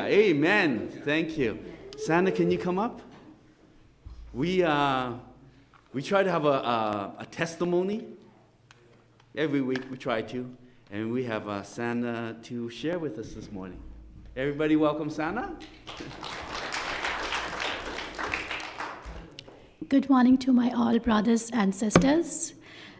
Hallelujah. Amen. Thank you. Santa, can you come up? We try to have a testimony. Every week we try to. And we have Santa to share with us this morning. Everybody welcome Santa. Good morning to my all brothers and sisters.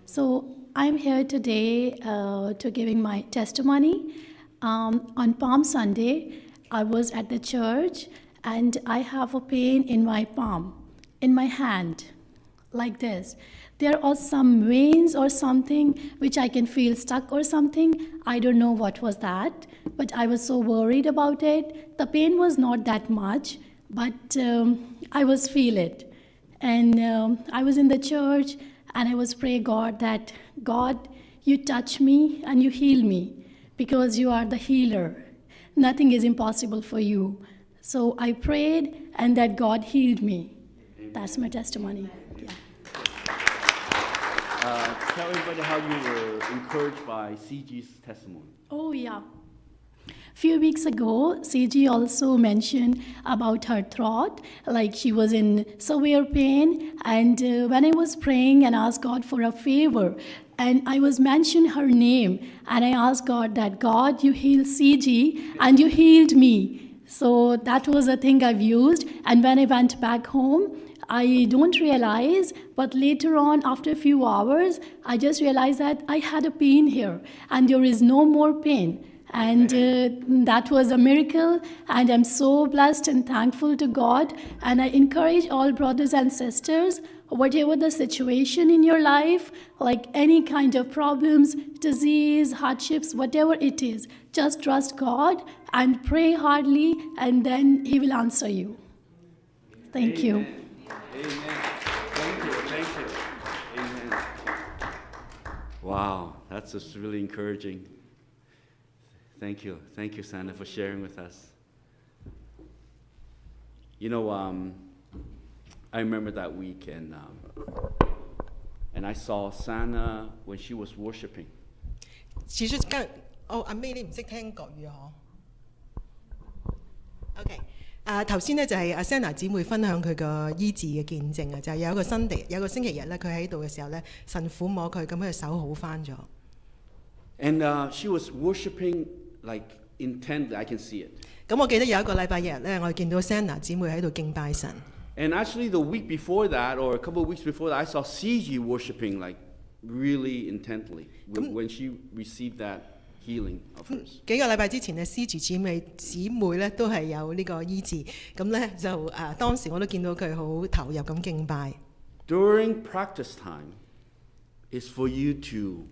So I'm here today to giving my testimony. On Palm Sunday, I was at the church and I have a pain in my palm, in my hand, like this. There are some veins or something which I can feel stuck or something. I don't know what was that, but I was so worried about it. The pain was not that much, but I was feel it. And I was in the church and I was praying God that, God, you touch me and you heal me because you are the healer. Nothing is impossible for you. So I prayed and that God healed me. That's my testimony. Yeah. Tell everybody how you were encouraged by CG's testimony. Oh, yeah. Few weeks ago, CG also mentioned about her throat, like she was in severe pain. And when I was praying and asked God for a favor, and I was mentioning her name, and I asked God that, God, you heal CG, and you healed me. So that was a thing I've used. And when I went back home, I don't realize, but later on, after a few hours, I just realized that I had a pain here, and there is no more pain. And that was a miracle, and I'm so blessed and thankful to God. And I encourage all brothers and sisters, whatever the situation in your life, like any kind of problems, disease, hardships, whatever it is, just trust God and pray hardly, and then He will answer you. Thank you. Amen. Thank you. Amen. Wow, that's just really encouraging. Thank you, Santa, for sharing with us. You know, I remember that week, and I saw Santa when she was worshiping. 似出今阿 May 你唔識聽國語嗬 ？OK， 頭先咧就係阿 Sana 姊妹分享佢個醫治嘅見證啊，就係有一個星期日咧，佢喺度嘅時候咧，神撫摸佢，咁佢手好翻咗。And she was worshiping like intently. I can see it. 咁我記得有一個禮拜日咧，我見到 Sana 姊妹喺度敬拜神。And actually, the week before that, or a couple of weeks before that, I saw CG worshiping like really intently when she received that healing of hers. 幾個禮拜之前咧，CG 姊妹咧都係有呢個醫治，咁咧就當時我都見到佢好投入咁敬拜。During practice time, is for you to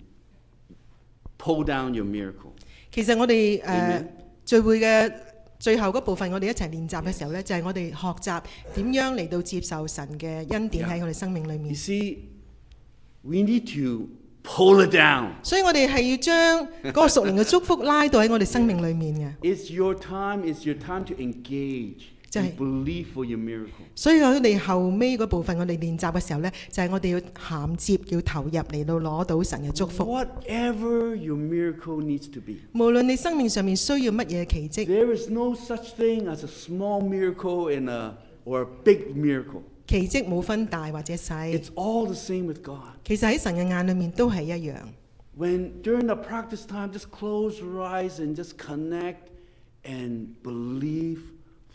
pull down your miracle. 其實我哋聚會嘅最後嗰部分，我哋一齊練習嘅時候咧，就係我哋學習點樣嚟到接受神嘅恩典喺我哋生命裏面。You see, we need to pull it down. 所以我哋係要將嗰個屬靈嘅祝福拉到喺我哋生命裏面嘅。It's your time to engage and believe for your miracle. 所以我哋後尾嗰部分，我哋練習嘅時候咧，就係我哋要銜接、要投入嚟到攞到神嘅祝福。Whatever your miracle needs to be. 無論你生命上面需要乜嘢奇蹟。There is no such thing as a small miracle or a big miracle. 奇蹟冇分大或者細。It's all the same with God. 其實喺神嘅眼裏面都係一樣。When during the practice time, just close your eyes and just connect and believe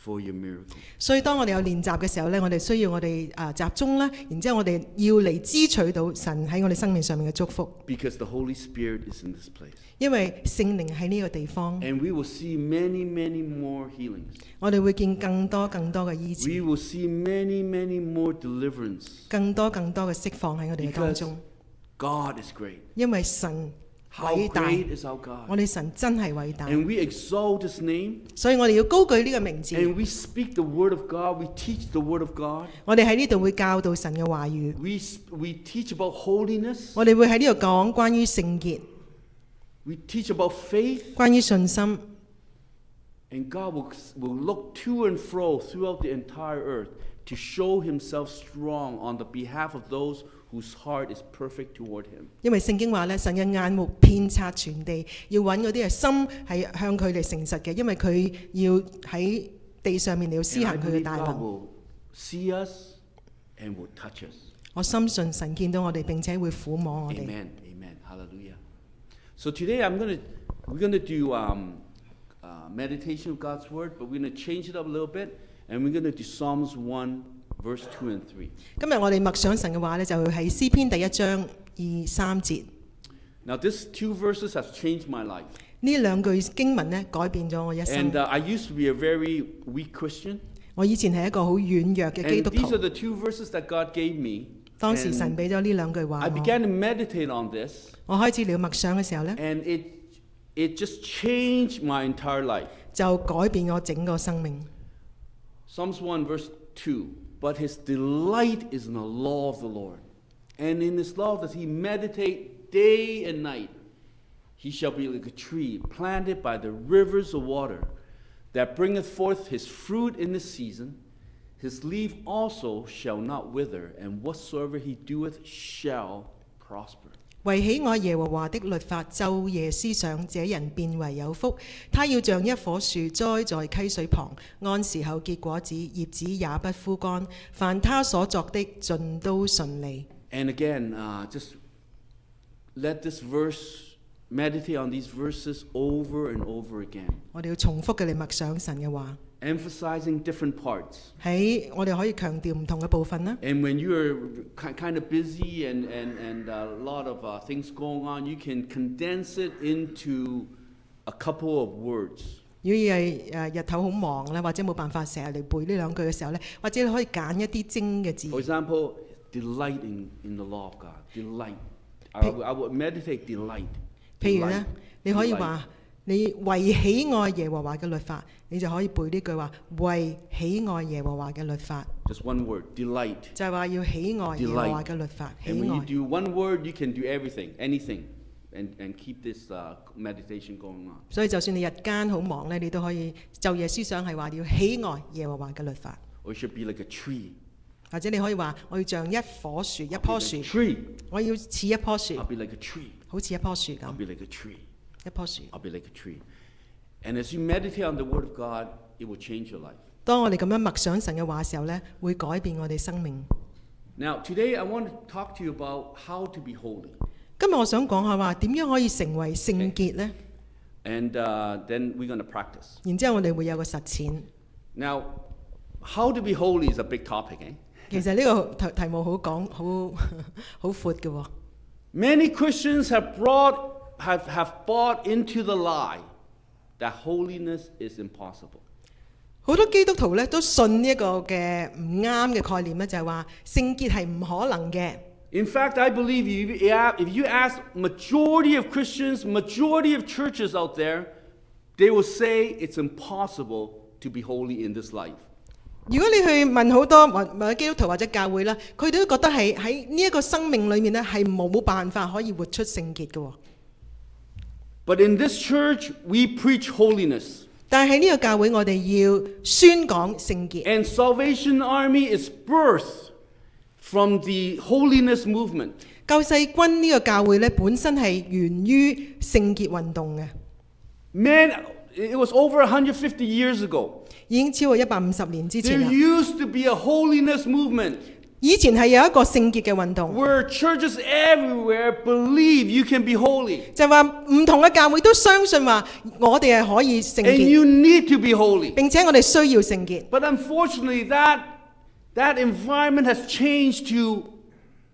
for your miracle. 所以當我哋有練習嘅時候咧，我哋需要我哋集中啦，然之後我哋要嚟支取到神喺我哋生命上面嘅祝福。Because the Holy Spirit is in this place. 因為聖靈喺呢個地方。And we will see many, many more healings. 我哋會見更多嘅醫治。We will see many, many more deliverance. 更多嘅釋放喺我哋嘅當中。God is great. 因為神偉大， How great is our God? 我哋神真係偉大。And we exalt His name. 所以我哋要高舉呢個名字。And we speak the word of God. We teach the word of God. 我哋喺呢度會教導神嘅話語。We teach about holiness. 我哋會喺呢度講關於聖潔。We teach about faith. 關於信心。And God will look to and fro throughout the entire earth to show Himself strong on the behalf of those whose heart is perfect toward him. 因為聖經話咧，神嘅眼目遍察全地，要揾嗰啲係心係向佢哋誠實嘅，因為佢要喺地上面嚟到施 And 行 I 佢嘅 believe 大 God 能。 will see us and will touch us. 我深信神見到我哋，並且會撫摸我哋。 Amen. Amen. Hallelujah. So today we're gonna do meditation of God's word, but we're gonna change it up a little bit, and we're gonna do Psalms 1, verse 2 and 3. 今日我哋默想神嘅話咧，就係詩篇第1章2、3節。 Now, these two verses have changed my life. 呢兩句經文咧，改變咗我一生 And。I used to be a very weak Christian. 我以前係一個好軟弱嘅基 And 督 these are 徒。 the two verses that God gave me. 當時 And 神俾咗呢兩句話 I 我， began to meditate on this, 我開始了默想嘅時候咧， and it just changed my entire life. 就改變我整個生命。 Psalms 1, verse 2. But his delight is in the law of the Lord, and in his law does he meditate day and night. He shall be like a tree planted by the rivers of water, that bringeth forth his fruit in the season. His leaf also shall not wither, and whatsoever he doeth shall prosper. 為喜愛耶和華的律法，晝夜思想，這人便為有福。他要像一棵樹栽在溪水旁，按時候結果子，葉子也不枯乾。凡他所作的，盡都順利。 And again, just let this verse, meditate on these verses over and over again, 我哋要重複嘅嚟默想神嘅話， emphasizing different parts. 喺我哋可以強調唔同嘅部分啦。 And when you're kind of busy and a lot of things going on, you can condense it into a couple of words. 如果係日頭好忙咧，或者冇辦法成日嚟背呢兩句嘅時候咧，或者你可以揀一啲精嘅字 For，example, delight in the law of God. Delight. I would meditate delight. 譬如咧 Delight.，你可以 Delight. 話你為喜愛耶和華嘅律法，你就可以背呢句話：為喜愛耶和華嘅律法， Just one word, delight. 就係話要喜愛耶和華嘅律法，喜 And when you 愛。 do one word, you can do everything, anything, and keep this meditation going on. 所以就算你日間好忙咧，你都可以晝夜思想係話要喜愛耶和華嘅律法， Or it should be like a tree. 或者你可以話我要像一棵樹，一 I'll 棵 be 樹 like，a tree. 我要似一棵樹 I'll，be like a tree. 好似一棵樹 I'll 咁， be like a tree. 一棵樹。 I'll be like a tree. And as you meditate on the Word of God, it will change your life. 當我哋咁樣默想神嘅話嘅時候咧，會改變我哋生命。 Now, today I want to talk to you about how to be holy. 今日我想講下話點樣可以成為聖潔呢？ And then we're going to practice. 然之後我哋會有個實踐。 Now, how to be holy is a big topic, eh? 其實呢個題目好廣，好好闊嘅喎。 Many Christians have bought into the lie that holiness is impossible. 好多基督徒咧都信呢一個嘅唔啱嘅概念咧，就係話聖潔係唔可能嘅。 In fact, I believe if you ask majority of Christians, majority of churches out there, they will say it's impossible to be holy in this life. 如果你去問好多或者基督徒或者教會啦，佢哋都覺得係喺呢一個生命裏面咧係冇辦法可以活出聖潔嘅喎。 But in this church, we preach holiness. 但係喺呢個教會，我哋要宣講聖潔。 And Salvation Army is birthed from the holiness movement. 救世軍呢個教會咧本身係源於聖潔運動嘅， Man, it was over 150 years ago. 已經超過150年之前 There 啦。 used to be a holiness movement 以前係有一個聖潔嘅運動， where churches everywhere believe you can be holy. 就係話唔同嘅教會都相信話我哋係可以聖 And 潔， you need to be holy. 並且我哋需要聖潔。 But unfortunately, that environment has changed to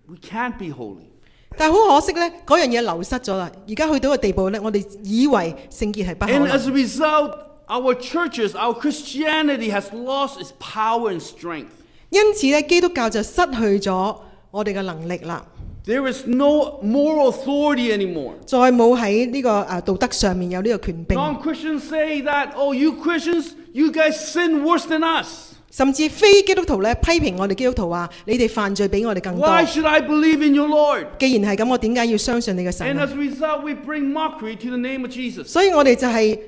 we can't be holy. 但係好可惜咧，嗰樣嘢流失咗啦。而家去到個地步咧，我哋以為聖潔係不可 And 能。 as a result, our churches, our Christianity has lost its power and strength. 因此咧，基督教就失去咗我哋嘅能力啦， There is no moral authority anymore. 再冇喺呢個道德上面有呢個權柄。 Non-Christians say that, oh, you Christians, you guys sin worse than us. 甚至非基督徒咧批評我哋基督徒話：你哋犯罪比我哋更多。 Why should I believe in your Lord? 既然係咁，我點解要相信你嘅神 And 啊 as a result, we bring mockery to the name of Jesus. 所以我哋就係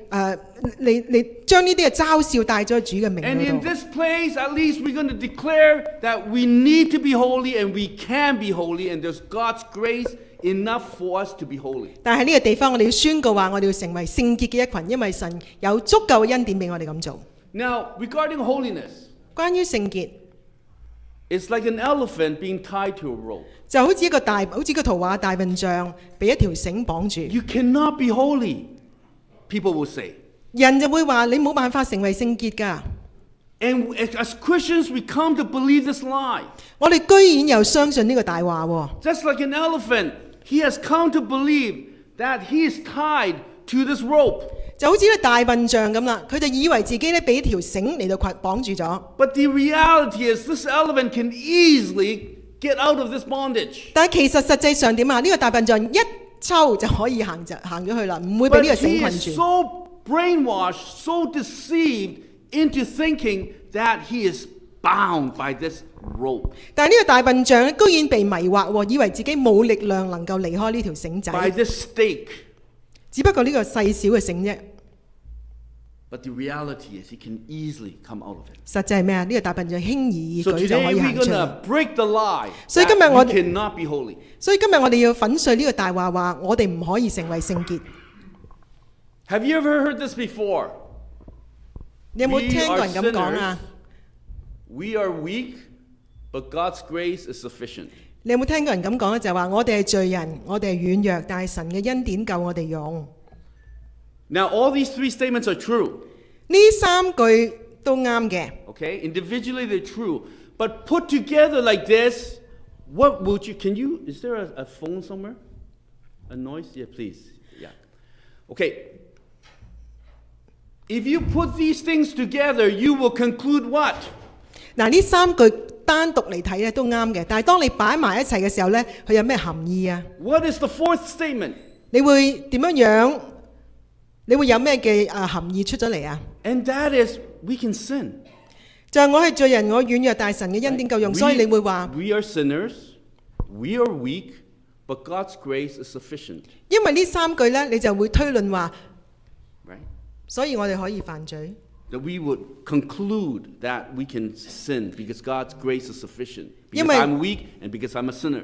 你將呢啲嘅嘲笑帶咗喺主嘅名 And in 嗰度。 this place, at least we're going to declare that we need to be holy and we can be holy, and there's God's grace enough for us to be holy. 但係呢個地方，我哋要宣告話，我哋要成為聖潔嘅一群，因為神有足夠嘅恩典俾我哋咁做。 Now, regarding holiness, 關於聖潔， it's like an elephant being tied to a rope. 就好似好似個圖畫大笨象被一條繩綁住， You cannot be holy, people will say. 人就會話你冇辦法成為聖潔㗎。 And as Christians, we come to believe this lie. 我哋居然又相信呢個大話喎。 Just like an elephant, he has come to believe that he is tied to this rope. 就好似個大笨象咁啦，佢就以為自己咧俾條繩嚟到綁住咗。 But the reality is this elephant can easily get out of this bondage. 但係其實實際上點啊？呢個大笨象一抽就可以行咗去啦，唔會俾 But 呢個 he 繩困 is 住。 so brainwashed, so deceived into thinking that he is bound by this rope, 但係呢個大笨象咧，居然被迷惑喎，以為自己冇力量能夠離開呢條繩 by 仔。 this stake. 只不過呢個細小嘅繩啫。 But the reality is he can easily come out of it. 實際係咩啊？呢個大笨象輕而易 So 舉就可 today 以 we're 行出 going 嚟。 to break the lie 所以今日我 that we cannot be holy. 所以今日我哋要粉碎呢個大話，話我哋唔可以成為聖潔。 Have you ever heard this before? 你有冇 We 聽過 are 人咁講啊？ We are weak, but God's grace is sufficient. 你有冇聽過人咁講咧？就係話我哋係罪人，我哋係軟弱，但係神嘅恩典夠我哋用。 Now, all these three statements are true. 呢三句都啱嘅。 Okay, individually they're true, but put together like this, what would you? Can you? Is there a phone somewhere? A noise? Yeah, please. Yeah. Okay. If you put these things together, you will conclude what? 嗱，呢三句單獨嚟睇咧都啱嘅，但係當你擺埋一齊嘅時候咧，佢有咩含義啊？ What is the fourth statement? 你會點樣樣？你會有咩嘅含義出咗嚟啊？ And that is we can sin. 就係我係罪人，我軟弱，但係神嘅恩典夠用，所以你會話， we are sinners, we are weak, but God's grace is sufficient. 因為呢三句咧，你就會推論話， Right? 所以我哋可以犯罪。 That we would conclude that we can sin because God's grace is sufficient. 因 Because 為 I'm weak and because I'm a sinner.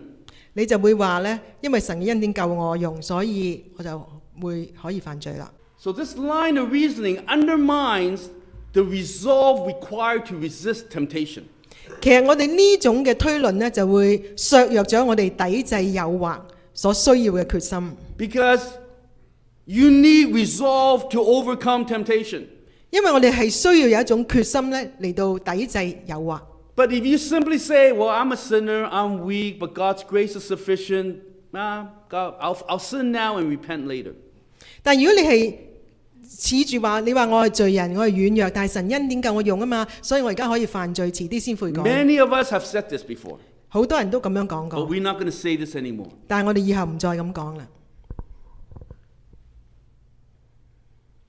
你就會話咧，因為神嘅恩典夠我用，所以我就會可以犯罪啦。 So this line of reasoning undermines the resolve required to resist temptation. 其實我哋呢種嘅推論咧，就會削弱咗我哋抵制誘惑所需要嘅決心。 Because you need resolve to overcome temptation. 因為我哋係需要有一種決心咧嚟到抵制誘惑。 But if you simply say, well, I'm a sinner, I'm weak, but God's grace is sufficient, God, I'll sin now and repent later. 但如果你係恃住話，你話我係罪人，我係軟弱，但係神恩典夠我用啊嘛，所以我而家可以犯罪，遲啲先悔改。 Many of us have said this before, 好多人都咁樣講 but 過， we're not going to say this anymore. 但係我哋以後唔再咁講啦。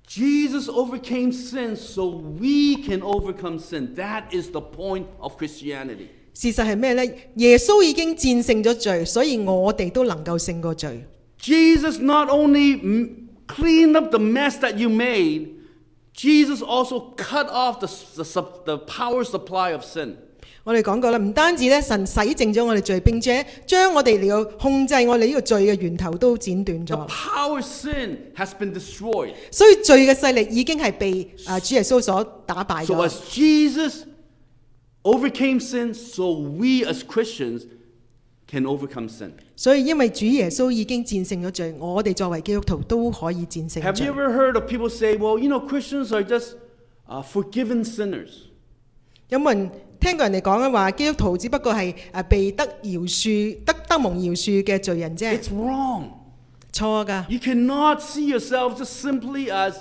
Jesus overcame sin so we can overcome sin. That is the point of Christianity. 事實係咩呢？耶穌已經戰勝咗罪，所以我哋都能夠勝過罪。 Jesus not only cleaned up the mess that you made, Jesus also cut off the power supply of sin. 我哋講過啦，唔單止咧，神洗淨咗我哋罪，並且將我哋嚟到控制我哋呢個罪嘅源頭都剪斷 The 咗。 power of sin has been destroyed. 所以罪嘅勢力已經係被主耶穌所打敗 So 咗。 as Jesus overcame sin, so we as Christians can overcome sin. 所以因為主耶穌已經戰勝咗罪，我哋作為基督徒都可以戰勝 Have you 罪。 ever heard of people say, well, you know, Christians are just forgiven sinners? 有冇人聽過人哋講嘅話，基督徒只不過係被得蒙饒恕嘅罪人啫？ It's wrong. 錯㗎。 You cannot see yourself just simply as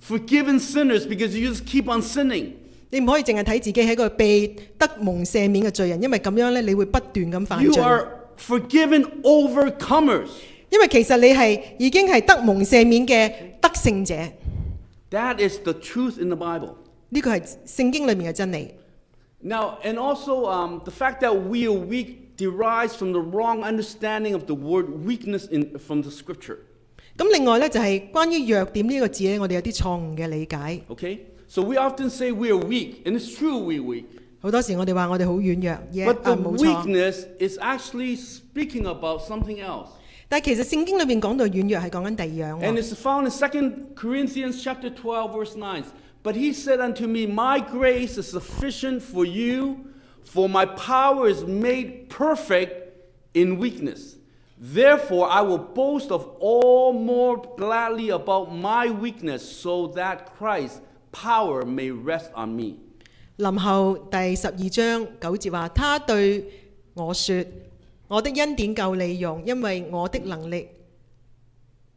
forgiven sinners because you just keep on sinning. 你唔可以淨係睇自己係一個被得蒙赦免嘅罪人，因為咁樣咧，你會不斷咁犯 You 罪。 are forgiven overcomers. 因為其實你已經係得蒙赦免嘅得勝者， That is the truth in the Bible. 呢個係聖經裏面嘅真理。Now, and also the fact that we are weak derives from the wrong understanding of the word weakness from the scripture. 咁另外咧就係關於弱點呢個字咧，我哋有啲錯誤嘅理解。Okay? So we often say we are weak, and it's true we're weak. 好多時我哋話我哋好軟弱， But the 冇錯。 weakness is actually speaking about something else. 但係其實聖經裏邊講到軟弱係講緊第二樣 And 喎。 it's found in 2 Corinthians chapter 12, verse 9. But he said unto me, My grace is sufficient for you, for my power is made perfect in weakness. Therefore I will boast of all more gladly about my weakness, so that Christ's power may rest on me. 林後第12章9節話：他對我說：我的恩典夠你用，因為我的能力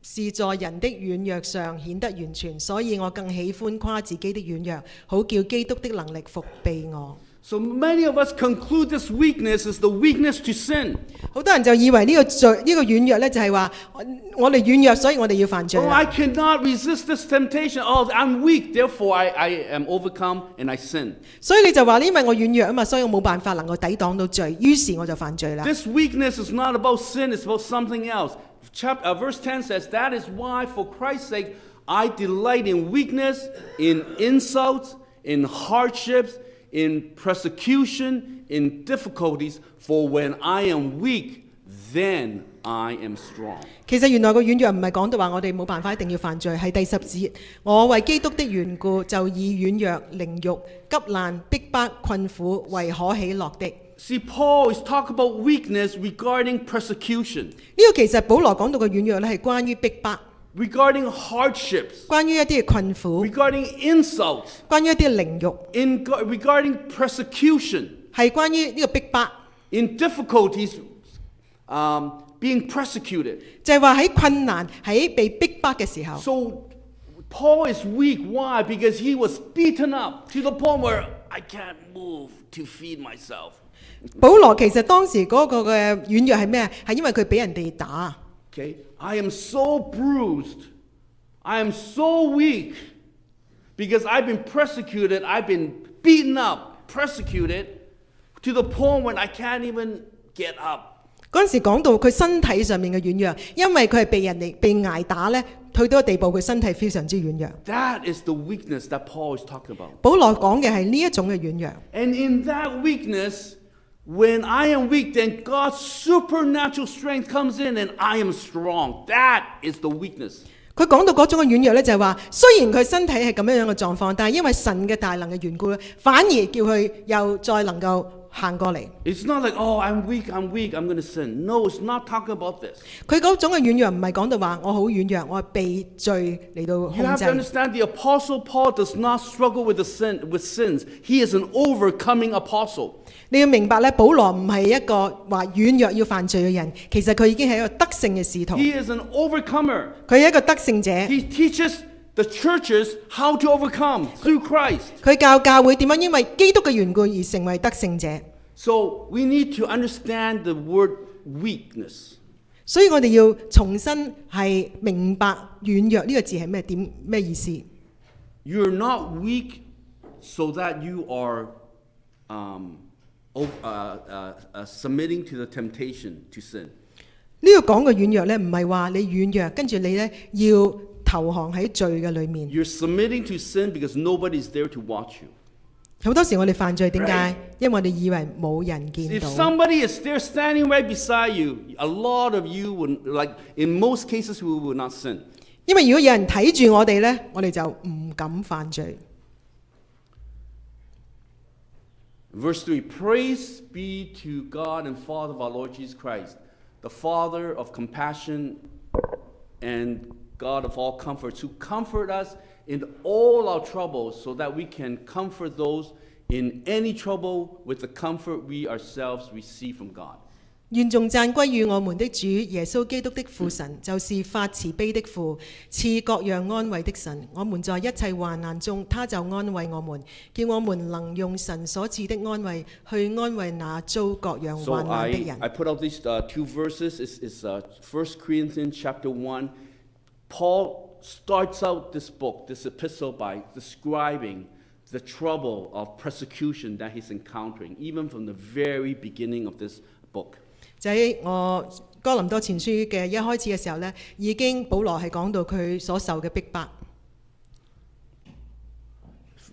是在人的軟弱上顯得完全，所以我更喜歡誇自己的軟弱，好叫基督的能力復庇我。 So many of us conclude this weakness is the weakness to sin. 好多人就以為呢個軟弱咧就係話我哋軟弱，所以我哋要犯罪 Oh, 啦。 I cannot resist this temptation. Oh, I'm weak, therefore I am overcome and I sin. 所以你就話因為我軟弱啊嘛，所以我冇辦法能夠抵擋到罪，於是我就犯罪啦。 This weakness is not about sin, it's about something else. Verse 10 says, That is why, for Christ's sake, I delight in weakness, in insults, in hardships, in persecution, in difficulties, for when I am weak, then I am strong. 其實原來個軟弱唔係講到話我哋冇辦法一定要犯罪，係第10節，我為基督的緣故就以軟弱、凌辱、急難、逼迫、困苦為可喜樂的。 See, Paul is talking about weakness regarding persecution, 呢個其實保羅講到嘅軟弱咧係關於逼迫， regarding hardships, 關於一啲嘅困苦， regarding insults, 關於一啲嘅凌辱， regarding persecution, 係關於呢個逼迫， in difficulties, being persecuted. 就係話喺困難喺被逼迫嘅時候。 So Paul is weak. Why? Because he was beaten up to the point where I can't move to feed myself. 保羅其實當時嗰個嘅軟弱係咩？係因為佢俾人哋打。 Okay? I am so bruised. I am so weak because I've been persecuted. I've been beaten up, persecuted to the point when I can't even get up. 嗰陣時講到佢身體上面嘅軟弱，因為佢係被人哋被捱打咧，去到個地步佢身體非常之軟弱。 That is the weakness that Paul is talking about. 保羅講嘅係呢一種嘅軟弱。 And in that weakness, when I am weak, then God's supernatural strength comes in and I am strong. That is the weakness. 佢講到嗰種嘅軟弱咧，就係話雖然佢身體係咁樣樣嘅狀況，但係因為神嘅大能嘅緣故咧，反而叫佢又再能夠行過嚟。 It's not like, oh, I'm weak, I'm going to sin. No, it's not talking about this. 佢嗰種嘅軟弱唔係講到話我好軟弱，我係被罪嚟到 You 控 have to 制。 understand the Apostle Paul does not struggle with sins. He is an overcoming apostle. 你要明白咧，保羅唔係一個話軟弱要犯罪嘅人，其實佢已經係一個得勝嘅使徒， He is an overcomer. 佢係一個得勝者。 He teaches the churches how to overcome through Christ. 佢教教會點樣因為基督嘅緣故而成為得勝者。 So we need to understand the word weakness. 所以我哋要重新係明白軟弱呢個字係咩意思。 You're not weak so that you are submitting to the temptation to sin. 呢個講嘅軟弱咧，唔係話你軟弱，跟住你咧要投降喺罪嘅裏面。 You're submitting to sin because nobody's there to watch you. 好多時我哋犯罪點解？因為我哋以為冇人見 If 到。 somebody is there standing right beside you, a lot of you would, like in most cases, we would not sin. 因為如果有人睇住我哋咧，我哋就唔敢犯罪。 Verse 3, Praise be to God and Father of our Lord Jesus Christ, the Father of compassion and God of all comforts, who comfort us in all our troubles so that we can comfort those in any trouble with the comfort we ourselves receive from God. 願頌讚歸於我們的主耶穌基督的父神，就是發慈悲的父，賜各樣安慰的神。我們在一切患難中，他就安慰我們，叫我們能用神所賜的安慰去安慰那遭各樣 So 患難的人。 I put out these two verses. It's 1 Corinthians chapter 1. Paul starts out this book, this epistle, by describing the trouble of persecution that he's encountering, even from the very beginning of this book. 就喺我哥林多前書嘅一開始嘅時候呢，已經保羅係講到佢所受嘅逼迫。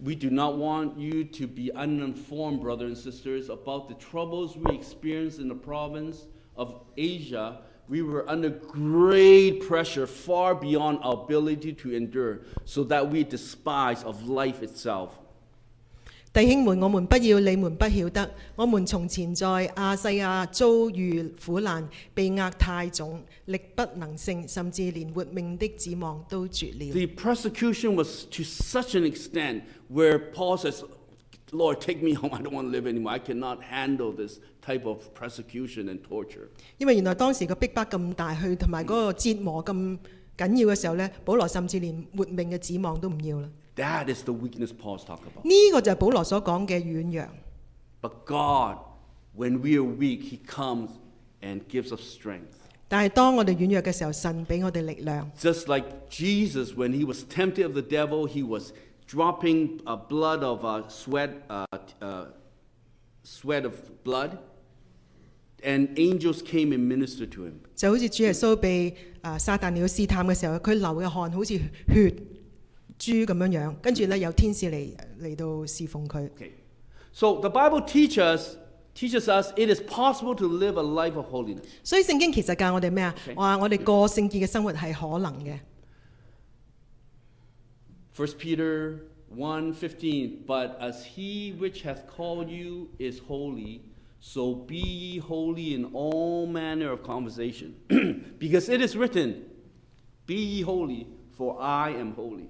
We do not want you to be uninformed, brothers and sisters, about the troubles we experienced in the province of Asia. We were under great pressure, far beyond our ability to endure, so that we despise of life itself. 弟兄們，我們不要你們不曉得，我們從前在亞細亞遭遇苦難，被壓太重，力不能勝，甚至連活命的指望都絕了。 The persecution was to such an extent where Paul says, Lord, take me home. I don't want to live anymore. I cannot handle this type of persecution and torture. 因為原來當時個逼迫咁大，去同埋嗰個折磨咁緊要嘅時候呢，保羅甚至連活命嘅指望都唔要啦。 That is the weakness Paul's talking about. 呢個就係保羅所講嘅軟弱。 But God, when we are weak, He comes and gives us strength. 但係當我哋軟弱嘅時候，神俾我哋力量。 Just like Jesus, when He was tempted of the devil, He was dropping blood of sweat of blood, and angels came and ministered to Him. 就好似主耶穌被撒旦鳥試探嘅時候，佢流嘅汗好似血珠咁樣樣，跟住咧有天使嚟到侍奉佢。 Okay. So the Bible teaches us it is possible to live a life of holiness. 所以聖經其實教我哋咩啊？ Okay. 話我哋過聖潔嘅生活係可能嘅。 1 Peter 1:15, but as he which hath called you is holy, so be ye holy in all manner of conversation. Because it is written, be ye holy, for I am holy.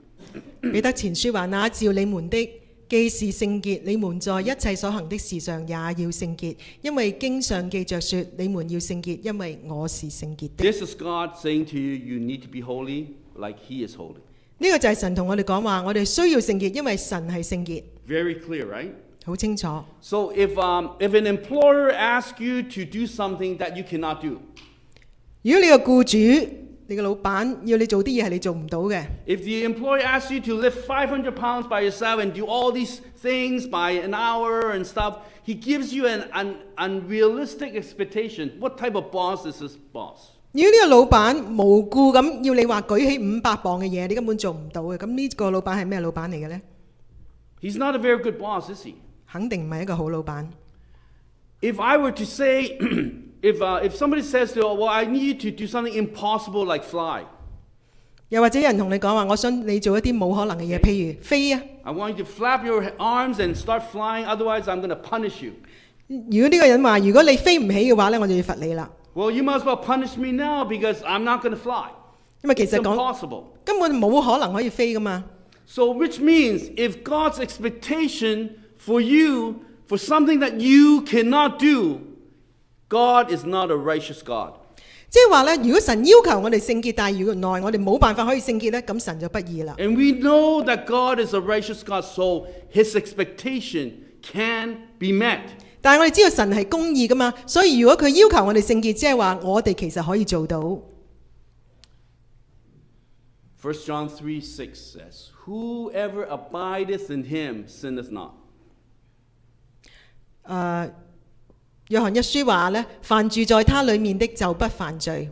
彼得前書話：那召你們的既是聖潔，你們在一切所行的事上也要聖潔，因為經上記着說：你們要聖潔，因為我是聖潔的。 This is God saying to you, you need to be holy like he is holy. 呢個就係神同我哋講話，我哋需要聖潔，因為神係聖潔， Very clear, right? 好清楚。 So if an employer asks you to do something that you cannot do, 如果你個僱主、你個老闆要你做啲嘢係你做唔到嘅， if the employer asks you to lift 500 pounds by yourself and do all these things by an hour and stuff, he gives you an unrealistic expectation. What type of boss is this boss? 如果呢個老闆無故咁要你話舉起500磅嘅嘢，你根本做唔到嘅，咁呢個老闆係咩老闆嚟嘅呢？ He's not a very good boss, is he? 肯定唔係一個好老闆。 If I were to say, if somebody says to you, well, I need you to do something impossible like fly. 又或者有人同你講話，我想你做一啲冇可能嘅嘢，譬如飛啊。 I want you to flap your arms and start flying, otherwise I'm going to punish you. 如果呢個人話，如果你飛唔起嘅話呢，我就要罰你啦。 Well, you might as well punish me now because I'm not going to fly. 因為其 It's 實講 impossible. 根本冇可能可以飛噶嘛。 So, which means if God's expectation for you, for something that you cannot do, God is not a righteous God. 即係話呢，如果神要求我哋聖潔，但係原來我哋冇辦法可以聖潔呢，咁神就不義啦。 And we know that God is a righteous God, so his expectation can be met. 但係我哋知道神係公義噶嘛，所以如果佢要求我哋聖潔，即係話我哋其實可以做到。 1 John 3:6 says, whoever abideth in him sinneth not. 約翰一書話呢，凡住在他裡面的就不犯罪。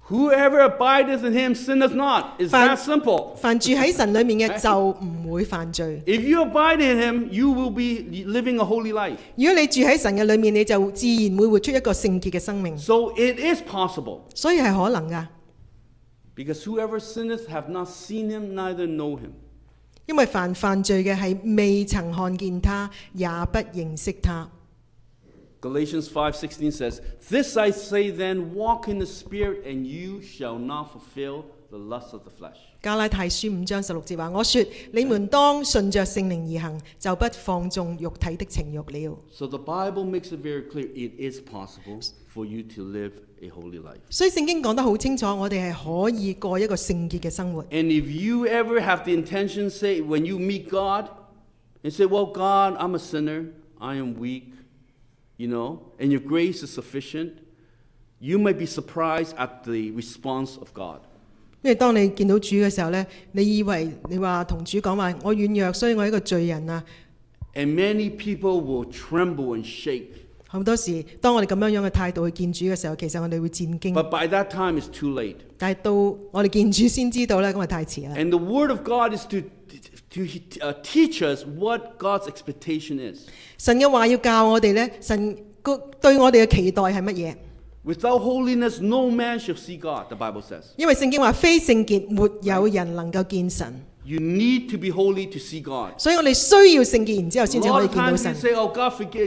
Whoever abideth in him sinneth not. It's that simple. 凡住喺神裡面嘅就唔會犯罪。 If you abide in him, you will be living a holy life. 如果你住喺神嘅裡面，你就自然會活出一個聖潔嘅生命。 So it is possible. 所以係可能噶， Because whoever sinneth have not seen him, neither know him. 因為犯罪嘅係未曾看見他，也不認識他。 Galatians 5:16 says, This I say then, walk in the Spirit, and you shall not fulfill the lust of the flesh. 加拉太書5章16節話：我說你們當順着聖靈而行，就不放縱肉體的情慾了。 So the Bible makes it very clear it is possible for you to live a holy life. 所以聖經講得好清楚，我哋係可以過一個聖潔嘅生活。 And if you ever have the intention, say, when you meet God, and say, well, God, I'm a sinner, I am weak, and your grace is sufficient, you might be surprised at the response of God. 因為當你見到主嘅時候呢，你以為你話同主講話，我軟弱，所以我係一個罪人啊。 And many people will tremble and shake. 好多時，當我哋咁樣嘅態度去見主嘅時候，其實我哋會戰驚。 But by that time, it's too late. 但係到我哋見主先知道呢，咁就太遲啦。 And the Word of God is to teach us what God's expectation is. 神嘅話要教我哋呢，神對我哋嘅期待係乜嘢？ Without holiness, no man shall see God, the Bible says. 因為聖經話非聖潔，沒有人能夠見神。 You need to be holy to see God. 所以我哋需要聖潔，然之後 A 先至 lot 可以 of 見到 times we 神。 say, oh,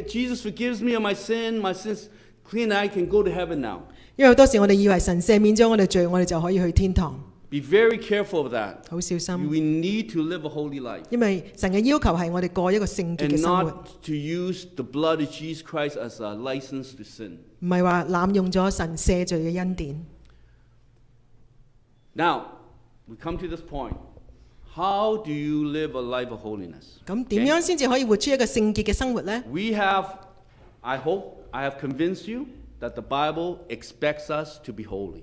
Jesus forgives me of my sins clean, I can go to heaven now. 因為好多時我哋以為神赦免咗我哋罪，我哋就可以去天堂。 Be very careful of that. 好小心， We need to live a holy life 因為神嘅要求係我哋過一個聖潔嘅 and 生活， not to use the blood of Jesus Christ as a license to sin. 唔係話濫用咗神赦罪嘅恩典。 Now, we come to this point. How do you live a life of holiness? 咁點樣先至可以活出一個聖潔嘅生活呢？ I hope I have convinced you that the Bible expects us to be holy.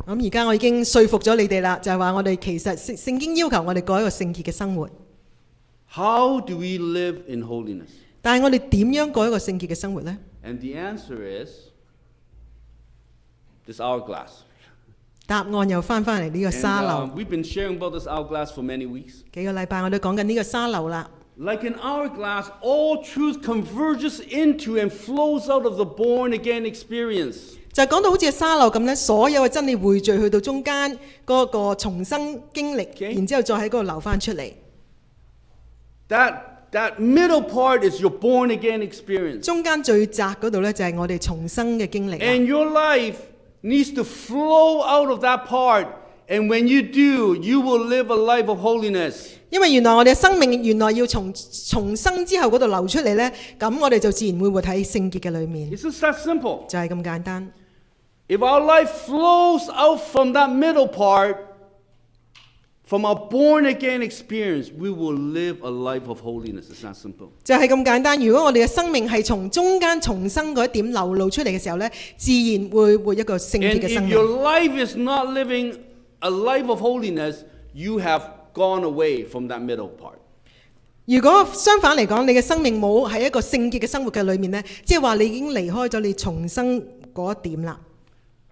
咁而家我已經說服咗你哋啦，就係話我哋其實聖經要求我哋過一個聖潔嘅生活。 How do we live in holiness? 但係我哋點樣過一個聖潔嘅生活呢？ And the answer is this hourglass. 答案又翻嚟呢個 And, 沙漏。 we've been sharing about this hourglass for many weeks. 幾個禮拜我哋講緊呢個沙漏啦。 Like an hourglass, all truth converges into and flows out of the born again experience. 就講到好似沙漏咁呢，所有嘅真理匯聚去到中間嗰個重生經歷， Okay. 然之後再喺嗰度流翻出嚟。 That middle part is your born again experience. 中間最窄嗰度呢，就係我哋重生嘅經歷啦。 And your life needs to flow out of that part. And when you do, you will live a life of holiness. 因為原來我哋嘅生命原來要重生之後嗰度流出嚟呢，咁我哋就自然會活喺聖潔嘅裏面， It's just that simple. 就係咁簡單。 If our life flows out from that middle part, from our born again experience, we will live a life of holiness. It's that simple. 就係咁簡單。如果我哋嘅生命係從中間重生嗰一點流露出嚟嘅時候呢，自然會活一個聖潔 And 嘅生 if 命。 your life is not living a life of holiness, you have gone away from that middle part. 如果相反嚟講，你嘅生命冇喺一個聖潔嘅生活嘅裏面呢，即係話你已經離開咗你重生嗰一點啦。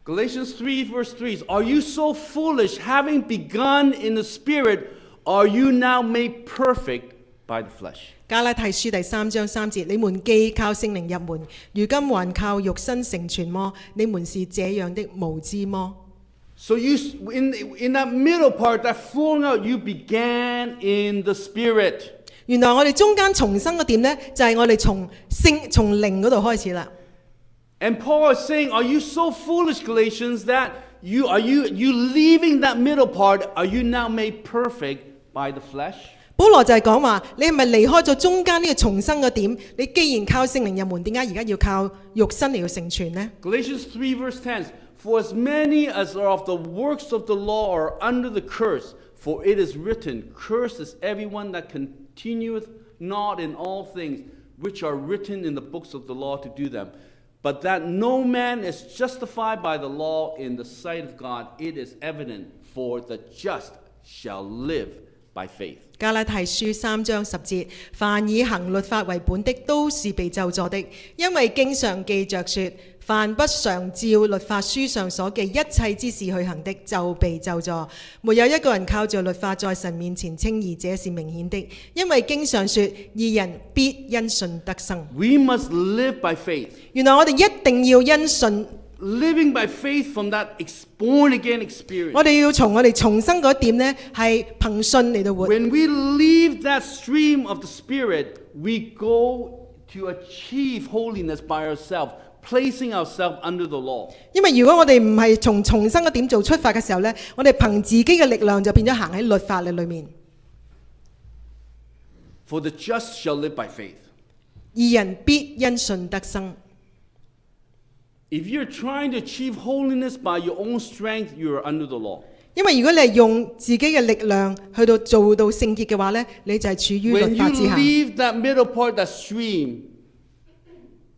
Galatians 3 verse 3 is, Are you so foolish, having begun in the Spirit, are you now made perfect by the flesh? 加拉太書第3章3節，你們既靠聖靈入門，如今還靠肉身成全麼？你們是這樣的無知麼？ So in that middle part, that flowing out, you began in the Spirit. 原來我哋中間重生嘅點呢，就係我哋從靈嗰度開始啦。 And Paul is saying, Are you so foolish, Galatians, that you leaving that middle part, are you now made perfect by the flesh? 保羅就係講話，你係咪離開咗中間呢個重生嘅點？你既然靠聖靈入門，點解而家要靠肉身嚟到成全呢？ Galatians 3 verse 10, For as many as are of the works of the law are under the curse, for it is written, Cursed is everyone that continueth not in all things which are written in the books of the law to do them. But that no man is justified by the law in the sight of God, it is evident, for the just shall live by faith. 加拉太書3章10節，凡以行律法為本的，都是被咒詛的，因為經上記着說，凡不常照律法書上所記一切之事去行的，就被咒詛。沒有一個人靠着律法在神面前稱義，這是明顯的，因為經上說，義人必因信得生。 We must live by faith. 原來我哋一定要因信。 Living by faith from that born again experience. 我哋要從我哋重生嗰點呢，係憑信嚟到活。 When we leave that stream of the Spirit, we go to achieve holiness by ourselves, placing ourselves under the law. 因為如果我哋唔係從重生嗰點做出發嘅時候呢，我哋憑自己嘅力量就變咗行喺律法嘅裏面。 For the just shall live by faith. 義人必因信得生。 If you're trying to achieve holiness by your own strength, you are under the law. 因為如果你係用自己嘅力量去到做到聖潔嘅話呢，你就係處於 When 律 you 法之下。 leave that middle part, that stream,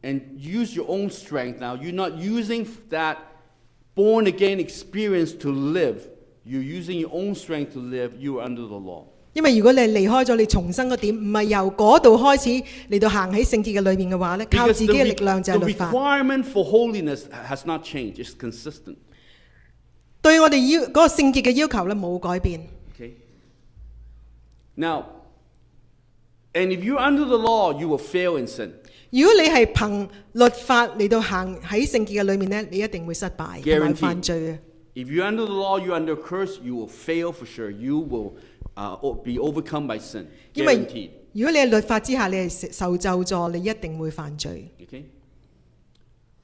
and use your own strength now, you're not using that born again experience to live. you're using your own strength to live, you are under the law. 因為如果你離開咗你重生嗰點，唔係由嗰度開始嚟到行喺聖潔嘅裏面嘅話咧，靠 Because 自己嘅力量就係 the 律法。 requirement for holiness has not changed. It's consistent. 對我哋嗰個聖潔嘅要求咧冇改變。 Okay? Now, and if you're under the law, you will fail in sin. 如果你係憑律法嚟到行喺聖潔嘅裏面咧，你一定會失敗同埋 Guaranteed. 犯罪嘅。 If you're under the law, you're under a curse, you will fail for sure. You will be overcome by sin. 因為 Guaranteed. 如果你喺律法之下，你係受咒詛，你一定會犯罪。 Okay?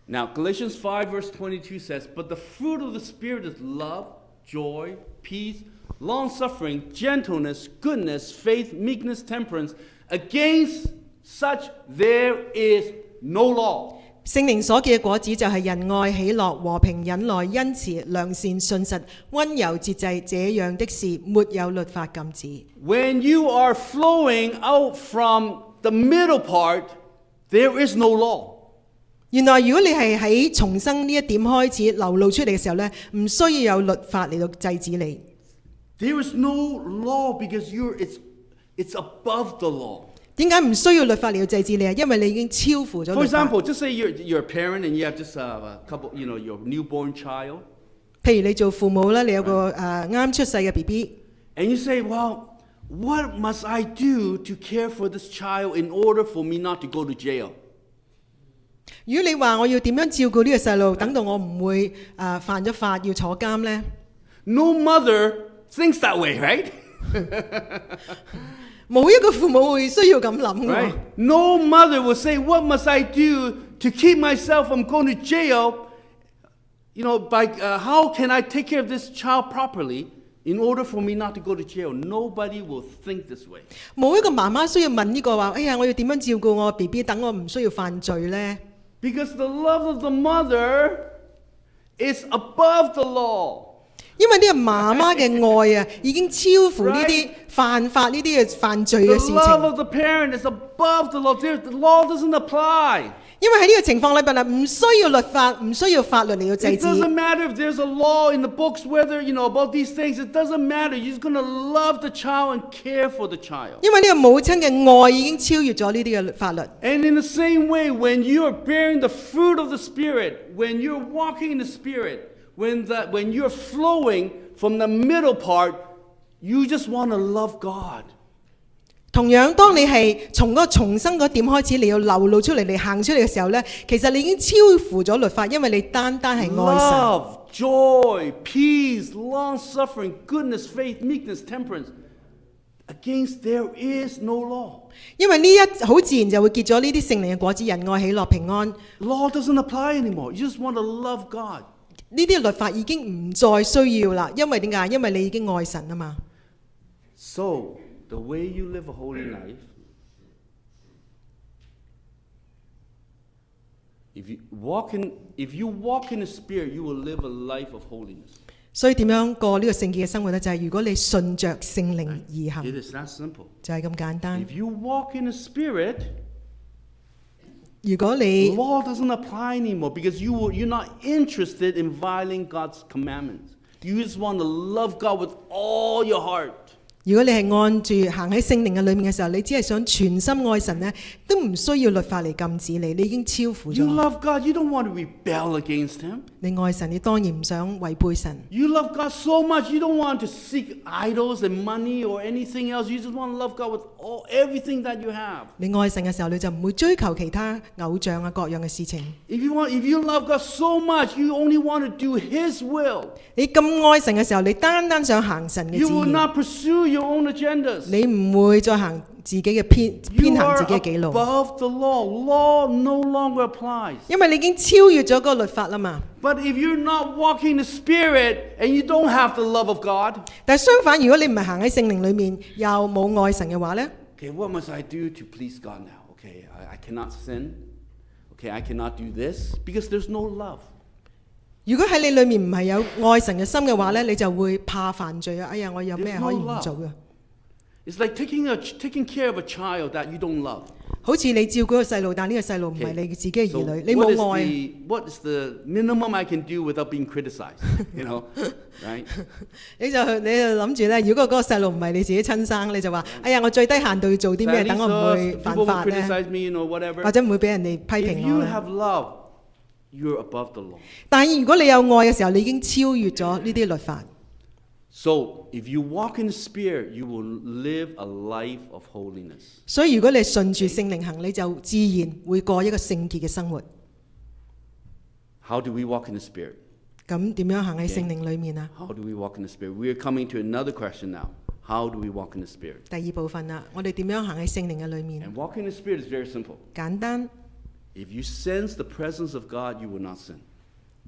Now, Galatians 5 verse 22 says, But the fruit of the Spirit is love, joy, peace, long-suffering, gentleness, goodness, faith, meekness, temperance. Against such there is no law. 聖靈所結嘅果子就係仁愛、喜樂、和平、忍耐、恩慈、良善、信實、温柔、節制，這樣的事沒有律法禁止。 When you are flowing out from the middle part, there is no law. 原來如果你係喺重生呢一點開始流露出嚟嘅時候呢，唔需要有律法嚟到制止你。 There is no law because it's above the law. 點解唔需要律法嚟到制止你啊？因為你已經超乎咗 For 律法。 example, just say you're a parent and you have just a couple, your newborn child. 譬如你做父母啦，你有個啱出世嘅 BB， And you say, well, what must I do to care for this child in order for me not to go to jail? 如果你話我要點樣照顧呢個細路，等到我唔會犯咗法要坐監呢？ No mother thinks that way, right? 冇一個父母會需要咁諗 Right? 嘅。 No mother will say, what must I do to keep myself from going to jail? How can I take care of this child properly in order for me not to go to jail? Nobody will think this way. 冇一個媽媽需要問呢個話，哎呀，我要點樣照顧我 BB， 等我唔需要犯罪呢？ Because the love of the mother is above the law. 因為呢個媽媽嘅愛啊，已經超乎呢啲犯法呢啲嘅犯罪 The 嘅事 love 情。 of the parent is above the law. The law doesn't apply. 因為喺呢個情況裏邊啊，唔需要律法，唔需要法律嚟到制 It 止。 doesn't matter if there's a law in the books, whether, about these things. It doesn't matter. You're just going to love the child and care for the child. 因為呢個母親嘅愛已經超越咗呢啲嘅法律。 And in the same way, when you are bearing the fruit of the Spirit, when you're walking in the Spirit, when you're flowing from the middle part, you just want to love God. 同樣，當你係從嗰個重生嗰點開始，你要流露出嚟，你行出嚟嘅時候呢，其實你已經超乎咗律法，因為你單單係愛神。 Love, joy, peace, long-suffering, goodness, faith, meekness, temperance. Against there is no law. 因為呢一好自然就會結咗呢啲聖靈嘅果子，仁愛、喜樂、平安。 Law doesn't apply anymore. You just want to love God. 呢啲律法已經唔再需要啦，因為點解？因為你已經愛神啊嘛。 So, the way you live a holy life, if you walk in the Spirit, you will live a life of holiness. 所以點樣過呢個聖潔嘅生活呢？就係如果你順着聖靈而行， It is that simple. 就係咁簡單。 If you walk in the Spirit, 如果你 law doesn't apply anymore because you're not interested in violating God's commandments. You just want to love God with all your heart. 如果你係按住行喺聖靈嘅裏面嘅時候，你只係想全心愛神呢，都唔需要律法嚟禁止你，你已經超乎 You 咗。 love God, you don't want to rebel against Him. 你愛神，你當然唔想違背神。 You love God so much, you don't want to seek idols and money or anything else. You just want to love God with everything that you have. 你愛神嘅時候，你就唔會追求其他偶像啊各樣嘅事情。 If you love God so much, you only want to do His will. 你咁愛神嘅時候，你單單想行神嘅 You 旨 will 意， not pursue your own agendas. 你唔會再行自己嘅偏 You 行 are 自己嘅己路， above the law. Law no longer applies. 因為你已經超越咗嗰個律法啦嘛。 But if you're not walking the Spirit and you don't have the love of God, 但係相反，如果你唔係行喺聖靈裏面，又冇愛神嘅話呢， okay, what must I do to please God now? Okay, I cannot sin. Okay, I cannot do this because there's no love. 如果喺你裏面唔係有愛神嘅心嘅話呢，你就會怕犯罪啊！哎呀，我有咩可以唔做嘅？ It's like taking care of a child that you don't love. 好似你照顧個細路，但呢個細路唔係你自己嘅 So 兒女，你 what 冇 is 愛。 what is the minimum I can do without being criticized? You know, right? 你就諗住咧，如果嗰個細路唔係你自己親生，你就話：哎呀，我最低限度要做啲咩，等我唔會犯 People 法 will 咧， criticize me, you know, whatever. 或者唔會俾人哋批 If 評 you 我咧。 have love, you're above the law. 但係如果你有愛嘅時候，你已經超越咗呢啲律法。 So if you walk in the Spirit, you will live a life of holiness. 所以如果你順住聖靈行，你就自然會過一個聖潔嘅生活。 How do we walk in the Spirit? 咁點樣行喺聖靈裏面啊？ How do we walk in the Spirit? We are coming to another question now. How do we walk in the Spirit? 第二部分啦，我哋點樣行喺聖靈嘅裏面？ And walking in the Spirit is very simple. 簡單。 If you sense the presence of God, you will not sin.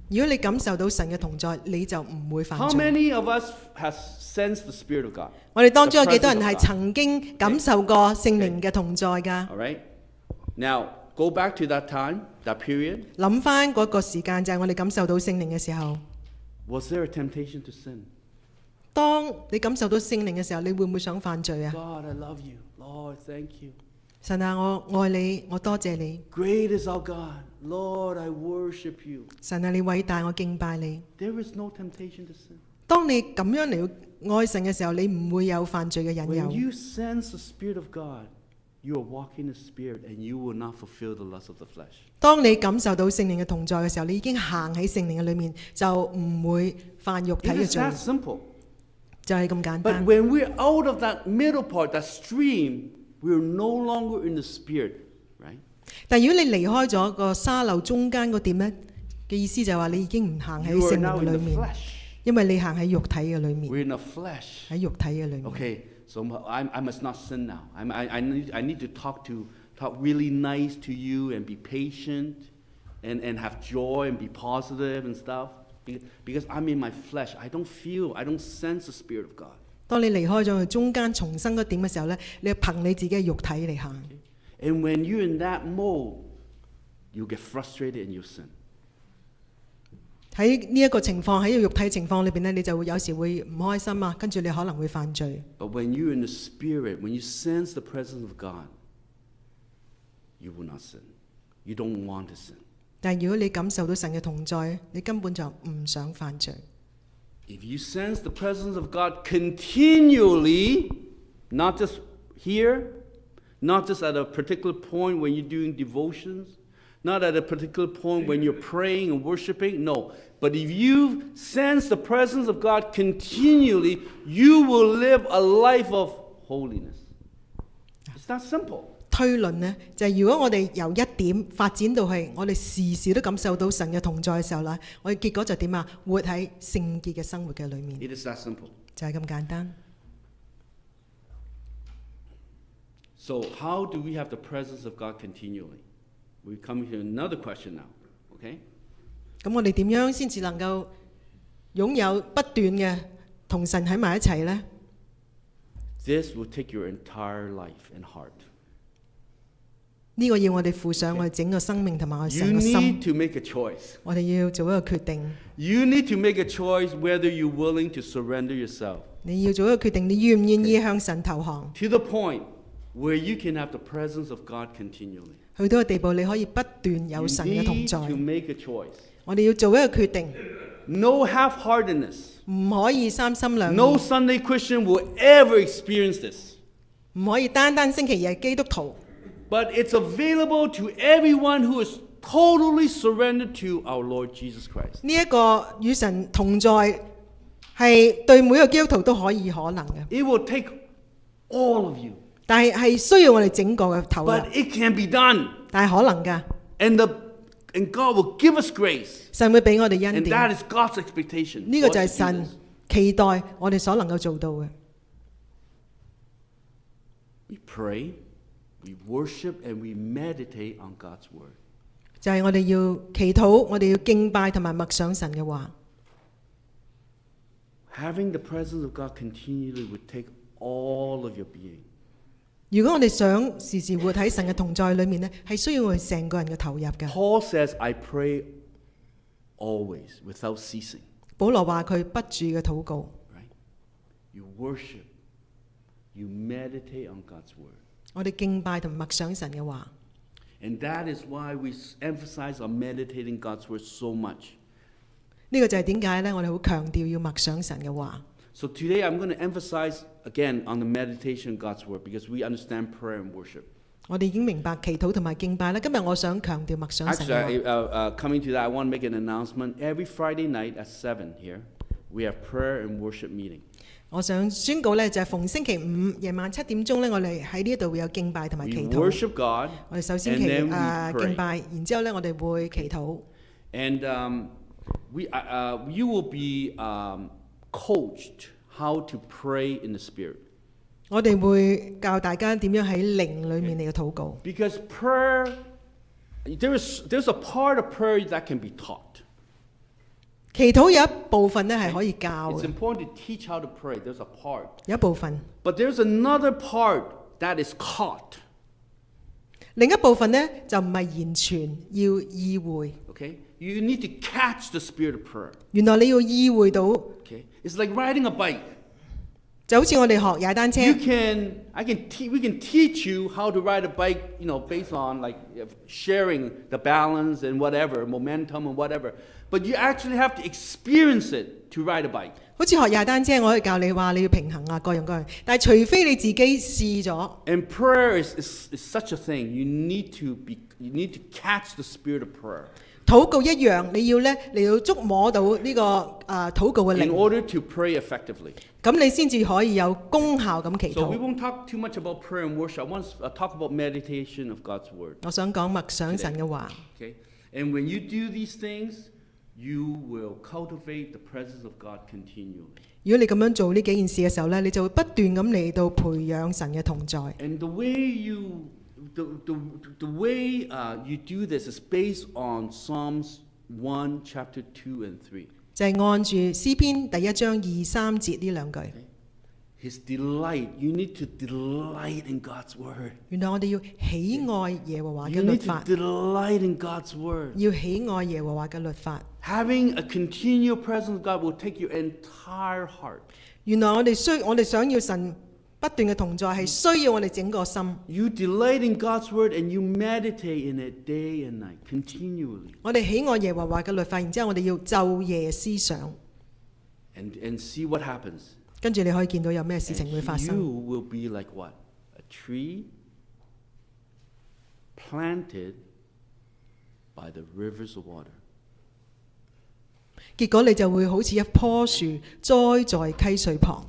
如果你感受到神嘅同在，你就唔會犯 How 罪。 many of us has sensed the Spirit of God? 我哋當中有幾多人 The presence 係 of God. 曾經感受過聖靈嘅同在㗎？ All right? Now, go back to that time, that period. 諗翻嗰個時間就係我哋感受到聖靈嘅時候。 Was there a temptation to sin? 當你感受到聖靈嘅時候，你會唔會想犯罪啊？ God, I love you. Lord, thank you. 神啊，我愛你，我多謝你。 Great is our God. Lord, I worship you. 神啊，你偉大，我敬拜你。 There is no temptation to sin. 當你咁樣嚟愛神嘅時候，你唔會有犯罪嘅引 When 誘。 you sense the Spirit of God, you are walking in the Spirit and you will not fulfill the lust of the flesh. 當你感受到聖靈嘅同在嘅時候，你已經行喺聖靈嘅裏面，就唔會犯肉體 It 嘅 is 罪， that simple. 就係咁簡 But 單。 when we're out of that middle part, that stream, we're no longer in the Spirit, right? 但如果你離開咗個沙漏中間個點呢嘅意思就係話你已經唔行喺 You are 聖 now 靈 in 嘅 the 裏面， flesh. 因為你行喺肉體嘅裏面， We're in the flesh. 喺肉體嘅裏面。 Okay, so I must not sin now. I need to talk really nice to you and be patient and have joy and be positive and stuff. Because I'm in my flesh. I don't sense the Spirit of God. 當你離開咗佢中間重生嗰點嘅時候呢，你要憑你自己嘅肉體嚟行。 And when you're in that mode, you get frustrated and you sin. 喺呢一個情況，喺呢個肉體情況裏邊呢，你就會有時會唔開心啊，跟住你可能會犯罪。 But when you're in the Spirit, when you sense the presence of God, you will not sin. You don't want to sin. 但係如果你感受到神嘅同在，你根本就唔想犯罪。 If you sense the presence of God continually, not just here, not just at a particular point when you're doing devotions, not at a particular point when you're praying and worshiping, no. But if you sense the presence of God continually, you will live a life of holiness. It's that simple. 推論呢，就係如果我哋由一點發展到係我哋時時都感受到神嘅同在嘅時候咧，我哋結果就點啊？活喺聖潔嘅生活嘅裏面， It is that simple. 就係咁簡單。 So how do we have the presence of God continually? We come to another question now, okay? 咁我哋點樣先至能夠擁有不斷嘅同神喺埋一齊呢？ This will take your entire life and heart. 呢個要我哋付上我哋整個生命同埋我哋 You 成個心， need to make a choice. 我哋要做一個決定。 You need to make a choice whether you're willing to surrender yourself 你要做一個決定，你願唔願意向神投降？ to the point where you can have the presence of God continually. 去到個地步，你可以不斷 You 有神嘅同 need 在。 to make a choice. 我哋要做一個決定， No half-heartedness. 唔可以三心兩 No 意， Sunday Christian will ever experience this. 唔可以單單星期日係基督徒。 But it's available to everyone who is totally surrendered to our Lord Jesus Christ. 呢一個與神同在係對每個基督徒都可以可能嘅， It will take all of you. 但係需要我哋整個嘅投入， But it can be done. 但係可能㗎， And God will give us grace. 神會俾我哋恩 And that 典， is God's expectation. 呢個就係 for us to do 神 this. 期待我哋所能夠做到嘅。 We pray, we worship, and we meditate on God's word. 就係我哋要祈禱，我哋要敬拜同埋默想神嘅話。 Having the presence of God continually would take all of your being. 如果我哋想時時活喺神嘅同在裏面呢，係需要我哋成個人嘅投入嘅。 Paul says, I pray always without ceasing. 保羅話佢不住嘅禱告， Right? You worship. you meditate on God's word. 我哋敬拜同默想神嘅話。 And that is why we emphasize on meditating God's word so much. 呢個就係點解咧？我哋好強調要默想神嘅話。 So today I'm going to emphasize again on the meditation of God's word because we understand prayer and worship. 我哋已經明白祈禱同埋敬拜啦。今日我想強調默想神嘅話。 Actually, coming to that, I want to make an announcement. Every Friday night at 7 here, we have prayer and worship meeting. 我想宣告咧，就係逢星期五夜晚7點鐘咧，我哋喺呢一度會有敬拜同埋 We 祈禱。 worship God, 我哋首先 and then we pray. 敬拜，然之後咧我哋會祈禱。 And you will be coached how to pray in the Spirit. 我哋會教大家點樣喺靈裏面嚟嘅禱告。 Because prayer, there's a part of prayer that can be taught. 祈禱有一部分咧係可以教 It's 嘅， important to teach how to pray. There's a part. 有一部分。 But there's another part that is caught. 另一部分咧就唔係言傳，要意會。 Okay? You need to catch the spirit of prayer. 原來你要意會到， Okay? It's like riding a bike. 就好似我哋學踩單車。 We can teach you how to ride a bike, based on like sharing the balance and whatever, momentum and whatever. But you actually have to experience it to ride a bike. 好似學踩單車，我可以教你話你要平衡啊，各樣各樣。但係除非你自己試咗， And prayer is such a thing. You need to catch the spirit of prayer 禱告一樣，你要觸摸到呢個禱告嘅 in 靈， order to pray effectively. 咁你先至可以有功效咁祈 So we 禱。 won't talk too much about prayer and worship. I want to talk about meditation of God's word. 我想講默想神嘅話。 Okay? And when you do these things, you will cultivate the presence of God continually. 如果你咁樣做呢幾件事嘅時候咧，你就會不斷咁嚟到培養神嘅同在。 And the way you do this is based on Psalms 1, chapter 2 and 3. 就係按住詩篇第1章2、3節呢兩句。 His delight. You need to delight in God's word. 原來我哋要喜愛耶和華嘅 You 律 need to 法， delight in God's word. 要喜愛耶和華嘅律法。 Having a continual presence of God will take your entire heart. 原來我哋想要神不斷嘅同在，係需要我哋整個心。 You delight in God's word and you meditate in it day and night, continually. 我哋喜愛耶和華嘅律法，然之後我哋要晝夜思想， And see what happens. 跟住你可以見到有咩事情會發 And 生。 you will be like what? A tree planted by the rivers of water. 結果你就會好似一棵樹栽在溪水旁。